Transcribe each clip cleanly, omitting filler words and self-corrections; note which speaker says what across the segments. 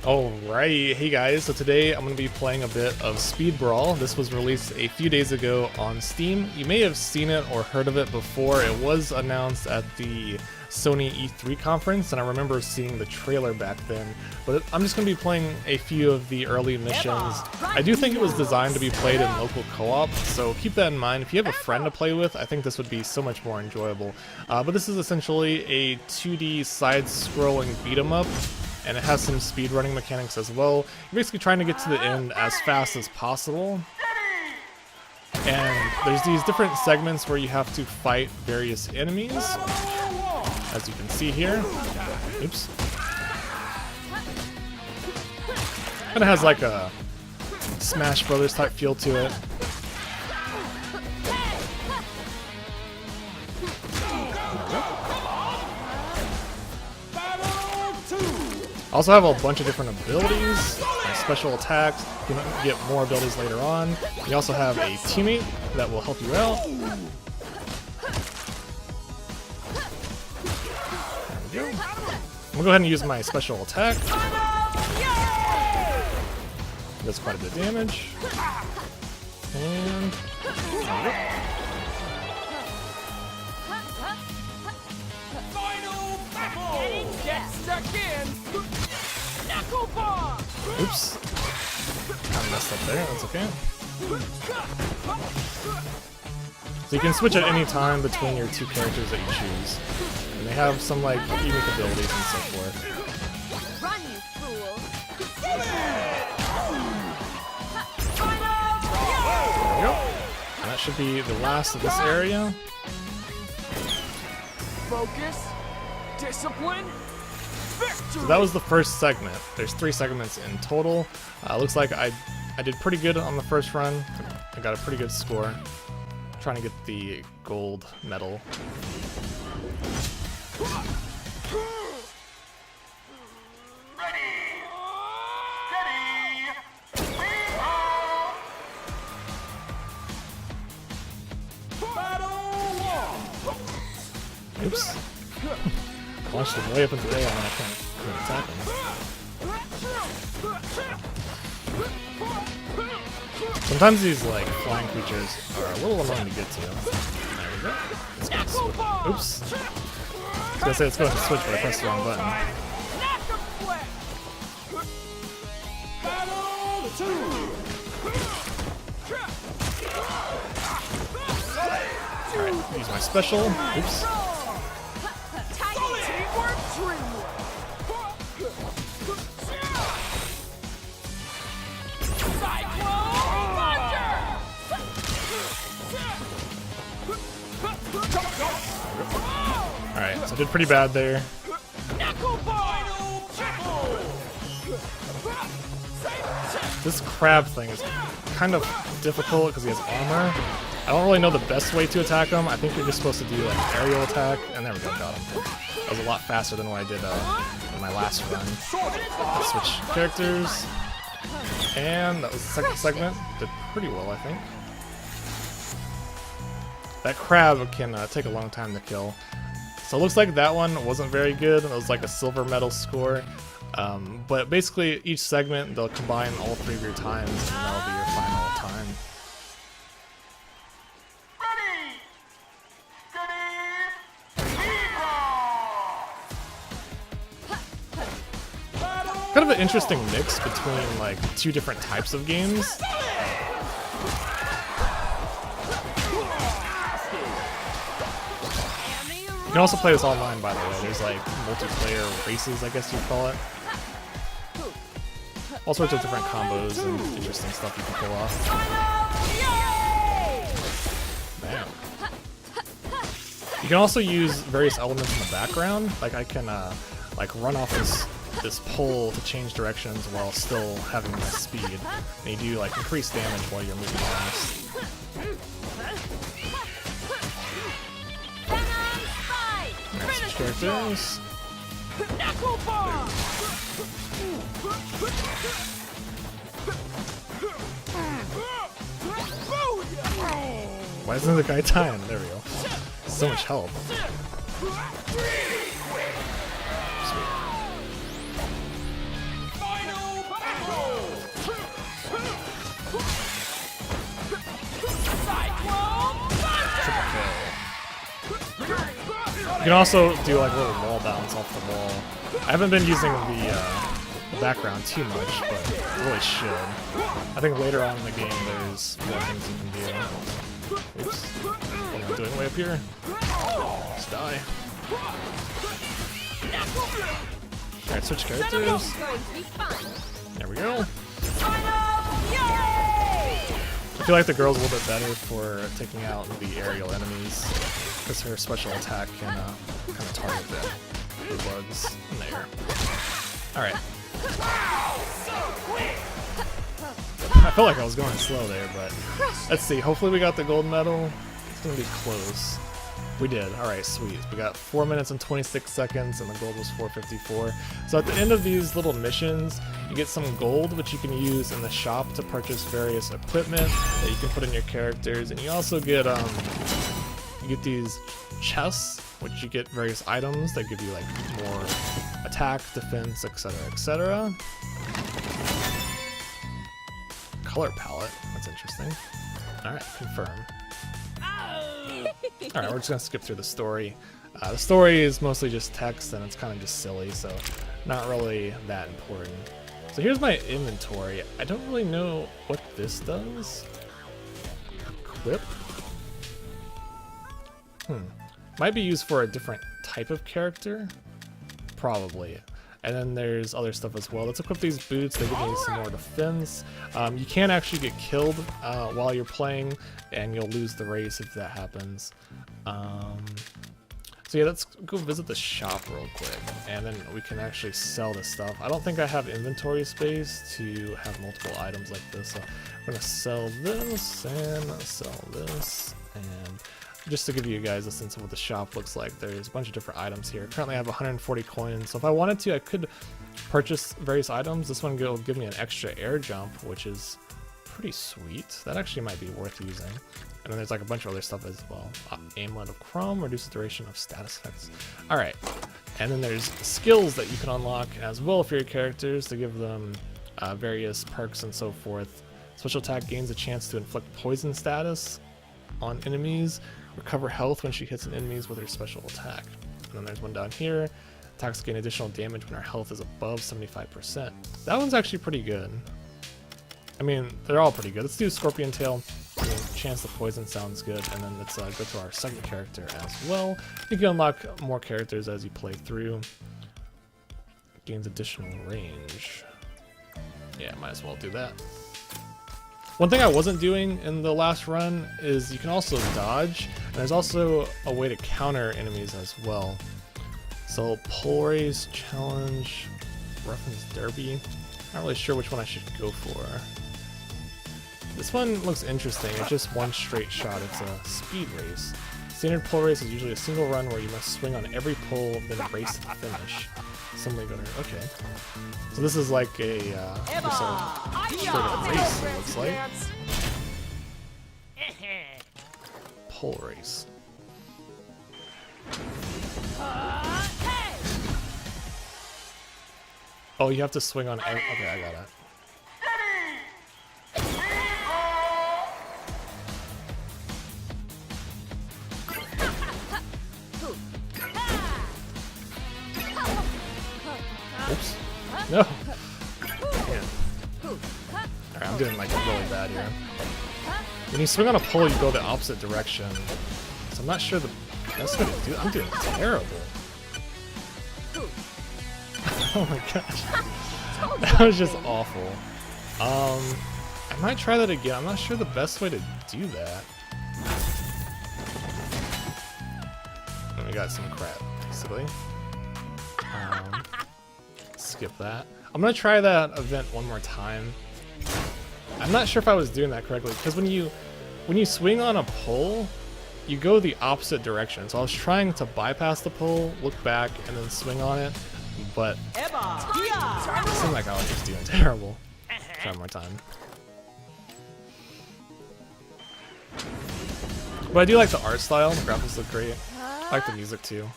Speaker 1: Alright, hey guys, so today I'm going to be playing a bit of Speed Brawl. This was released a few days ago on Steam. You may have seen it or heard of it before. It was announced at the Sony E3 conference, and I remember seeing the trailer back then. But I'm just going to be playing a few of the early missions. I do think it was designed to be played in local co-op, so keep that in mind. If you have a friend to play with, I think this would be so much more enjoyable. But this is essentially a 2D side-scrolling beat-em-up, and it has some speedrunning mechanics as well. You're basically trying to get to the end as fast as possible. And there's these different segments where you have to fight various enemies, as you can see here. Oops. Kind of has like a Smash Brothers type feel to it. Also have a bunch of different abilities, special attacks. You can get more abilities later on. You also have a teammate that will help you out. There we go. I'm gonna go ahead and use my special attack. Does quite a bit of damage. And there we go. Oops. Kind of messed up there, that's okay. So you can switch at any time between your two characters that you choose. And they have some like unique abilities and so forth.
Speaker 2: Run, you fool!
Speaker 1: There we go. And that should be the last of this area.
Speaker 3: Focus, discipline, victory.
Speaker 1: So that was the first segment. There's 3 segments in total. Looks like I did pretty good on the first run. I got a pretty good score. Trying to get the gold medal. Oops. Launched him way up into the air and I couldn't attack him. Sometimes these like flying creatures are a little annoying to get to. There we go. Let's go switch. Oops. I was gonna say let's go ahead and switch, but I pressed the wrong button. Alright, use my special. Oops. Alright, so I did pretty bad there. This crab thing is kind of difficult because he has armor. I don't really know the best way to attack him. I think you're just supposed to do like an aerial attack, and there we go, got him. That was a lot faster than what I did in my last run. Let's switch characters. And that was the second segment. Did pretty well, I think. That crab can take a long time to kill. So it looks like that one wasn't very good. It was like a silver medal score. But basically each segment, they'll combine all 3 of your times and that'll be your final time. Kind of an interesting mix between like 2 different types of games. You can also play this online, by the way. There's like multiplayer races, I guess you'd call it. All sorts of different combos and interesting stuff you can pull off. Man. You can also use various elements in the background. Like I can like run off this pole to change directions while still having my speed. And you do like increased damage while you're moving fast. Characters. Why isn't the guy dying? There we go. So much help. Sweet. You can also do like a little wall bounce off the wall. I haven't been using the background too much, but I really should. I think later on in the game there's more things you can do. Oops. What am I doing way up here? Just die. Alright, switch characters. There we go. I feel like the girl's a little bit better for taking out the aerial enemies, because her special attack can kind of target the bugs in the air. Alright. I felt like I was going slow there, but let's see. Hopefully we got the gold medal. It's going to be close. We did. Alright, sweet. We got 4 minutes and 26 seconds, and the gold was 454. So at the end of these little missions, you get some gold, which you can use in the shop to purchase various equipment that you can put in your characters. And you also get these chests, which you get various items that give you like more attack, defense, etc., etc. Color palette. That's interesting. Alright, confirm. Alright, we're just gonna skip through the story. The story is mostly just text and it's kind of just silly, so not really that important. So here's my inventory. I don't really know what this does. Equip? Might be used for a different type of character. Probably. And then there's other stuff as well. Let's equip these boots. They give me some more defense. You can actually get killed while you're playing, and you'll lose the race if that happens. So yeah, let's go visit the shop real quick, and then we can actually sell this stuff. I don't think I have inventory space to have multiple items like this, so I'm gonna sell this and sell this, and just to give you guys a sense of what the shop looks like, there's a bunch of different items here. Currently I have 140 coins, so if I wanted to, I could purchase various items. This one will give me an extra air jump, which is pretty sweet. That actually might be worth using. And then there's like a bunch of other stuff as well. Amulet of Chrome, reduces duration of status effects. Alright, and then there's skills that you can unlock as well for your characters to give them various perks and so forth. Special attack gains a chance to inflict poison status on enemies. Recover health when she hits an enemies with her special attack. And then there's one down here. Attacks gain additional damage when her health is above 75%. That one's actually pretty good. I mean, they're all pretty good. Let's do Scorpion Tail. I mean, chance to poison sounds good. And then let's go to our second character as well. You can unlock more characters as you play through. Gains additional range. Yeah, might as well do that. One thing I wasn't doing in the last run is you can also dodge, and there's also a way to counter enemies as well. So pole race, challenge, reference derby. Not really sure which one I should go for. This one looks interesting. It's just one straight shot. It's a speed race. Standard pole race is usually a single run where you must swing on every pole, then race to the finish. Okay. So this is like a just a straight up race, it looks like. Pole race. Oh, you have to swing on every... Okay, I got it. Oops. No! Man. Alright, I'm doing like really bad here. When you swing on a pole, you go the opposite direction. So I'm not sure the best way to do it. I'm doing terrible. Oh my gosh. That was just awful. I might try that again. I'm not sure the best way to do that. And we got some crap, basically. Skip that. I'm gonna try that event one more time. I'm not sure if I was doing that correctly, because when you swing on a pole, you go the opposite direction. So I was trying to bypass the pole, look back, and then swing on it, but it seemed like I was just doing terrible. Try one more time. But I do like the art style. The graphics look great. I like the music too.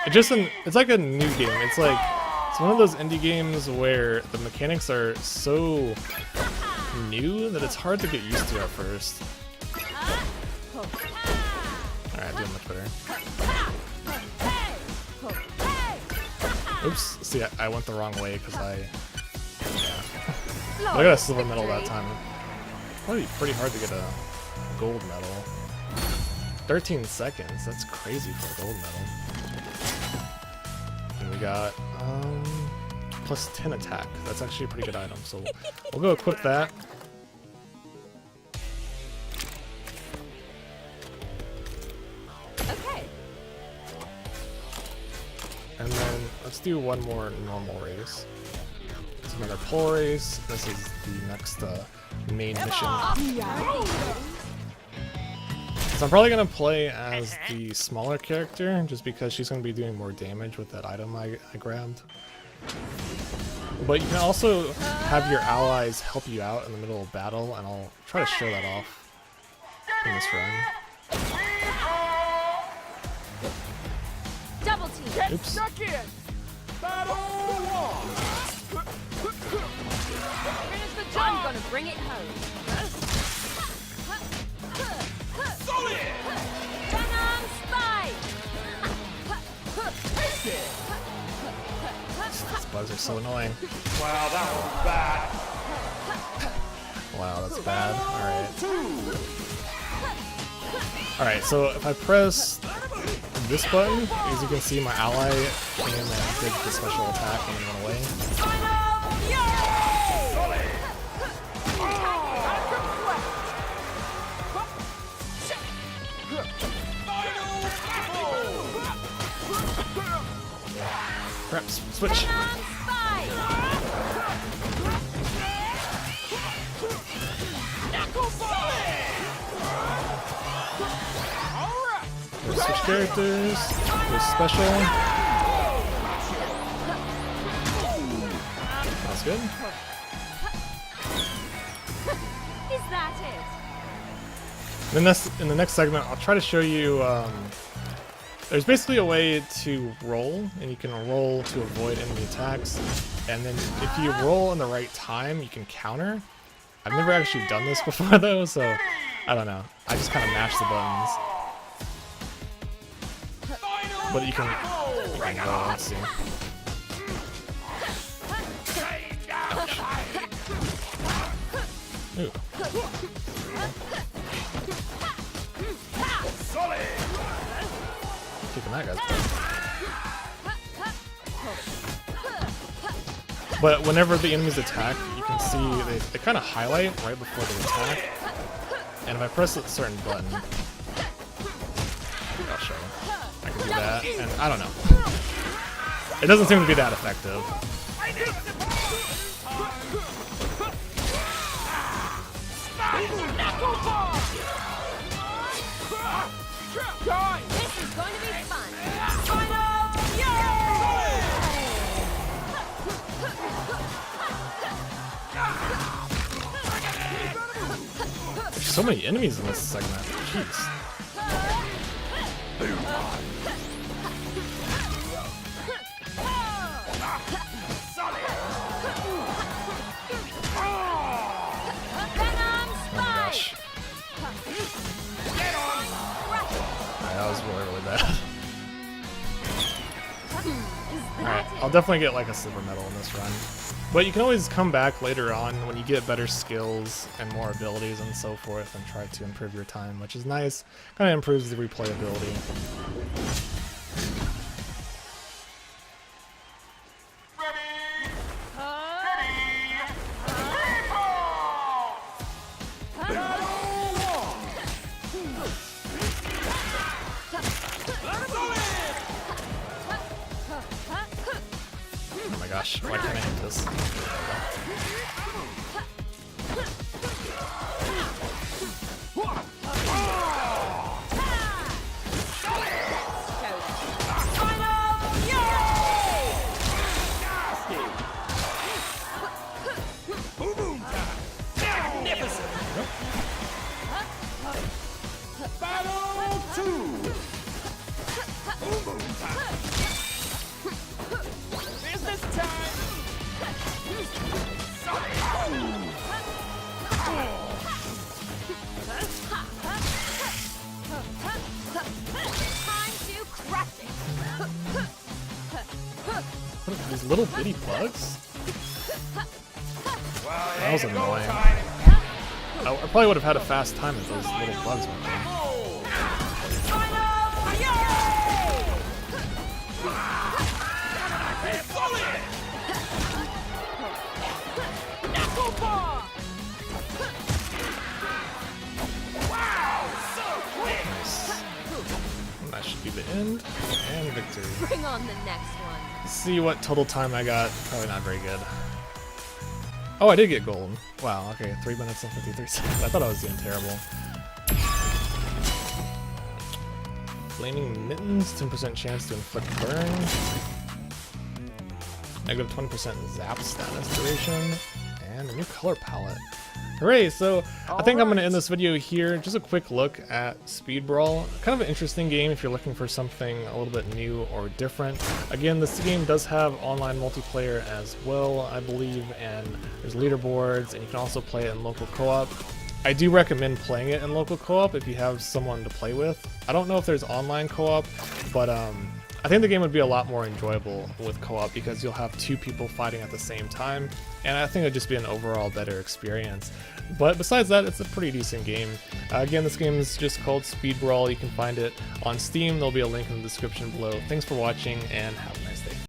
Speaker 1: It's like a new game. It's one of those indie games where the mechanics are so new that it's hard to get used to at first. Alright, Twitter. Oops, see, I went the wrong way because I... Yeah. I got a silver medal that time. Probably pretty hard to get a gold medal. 13 seconds, that's crazy for a gold medal. And we got plus 10 attack. That's actually a pretty good item, so we'll go equip that.
Speaker 2: Okay.
Speaker 1: And then let's do one more normal race. It's another pole race. This is the next main mission. So I'm probably gonna play as the smaller character, just because she's gonna be doing more damage with that item I grabbed. But you can also have your allies help you out in the middle of battle, and I'll try to show that off in this run.
Speaker 2: Double team.
Speaker 1: Oops.
Speaker 3: Stuck in. Battle one.
Speaker 2: Finish the job. I'm gonna bring it home.
Speaker 3: Solid.
Speaker 2: Venom spike.
Speaker 1: These bugs are so annoying.
Speaker 3: Wow, that was bad.
Speaker 1: Wow, that's bad. Alright. Alright, so if I press this button, as you can see, my ally came and did the special attack and he went away. Crap, switch. We'll switch characters. There's special. That's good.
Speaker 2: Is that it?
Speaker 1: In the next segment, I'll try to show you. There's basically a way to roll, and you can roll to avoid enemy attacks. And then if you roll in the right time, you can counter. I've never actually done this before though, so I don't know. I just kind of mash the buttons. But you can go, let's see. Ooh. Kicking that guy's butt. But whenever the enemies attack, you can see they kind of highlight right before they attack. And if I press a certain button, I'll show you. I can do that, and I don't know. It doesn't seem to be that effective.
Speaker 2: This is going to be fun.
Speaker 1: There's so many enemies in this segment. Jeez. That was really bad. Alright, I'll definitely get like a silver medal in this run. But you can always come back later on when you get better skills and more abilities and so forth and try to improve your time, which is nice. Kind of improves the replayability. Oh my gosh, why can't I hit this? These little bitty bugs? That was annoying. I probably would have had a fast time if those little bugs were there. That should be the end, and victory.
Speaker 2: Bring on the next one.
Speaker 1: Let's see what total time I got. Probably not very good. Oh, I did get gold. Wow, okay, 3 minutes and 53 seconds. I thought I was doing terrible. Flaming Mittens, 10% chance to inflict burn. Negative 20% zap status duration. And a new color palette. Hooray, so I think I'm going to end this video here. Just a quick look at Speed Brawl. Kind of an interesting game if you're looking for something a little bit new or different. Again, this game does have online multiplayer as well, I believe, and there's leaderboards, and you can also play it in local co-op. I do recommend playing it in local co-op if you have someone to play with. I don't know if there's online co-op, but I think the game would be a lot more enjoyable with co-op because you'll have 2 people fighting at the same time, and I think it'd just be an overall better experience. But besides that, it's a pretty decent game. Again, this game is just called Speed Brawl. You can find it on Steam. There'll be a link in the description below. Thanks for watching, and have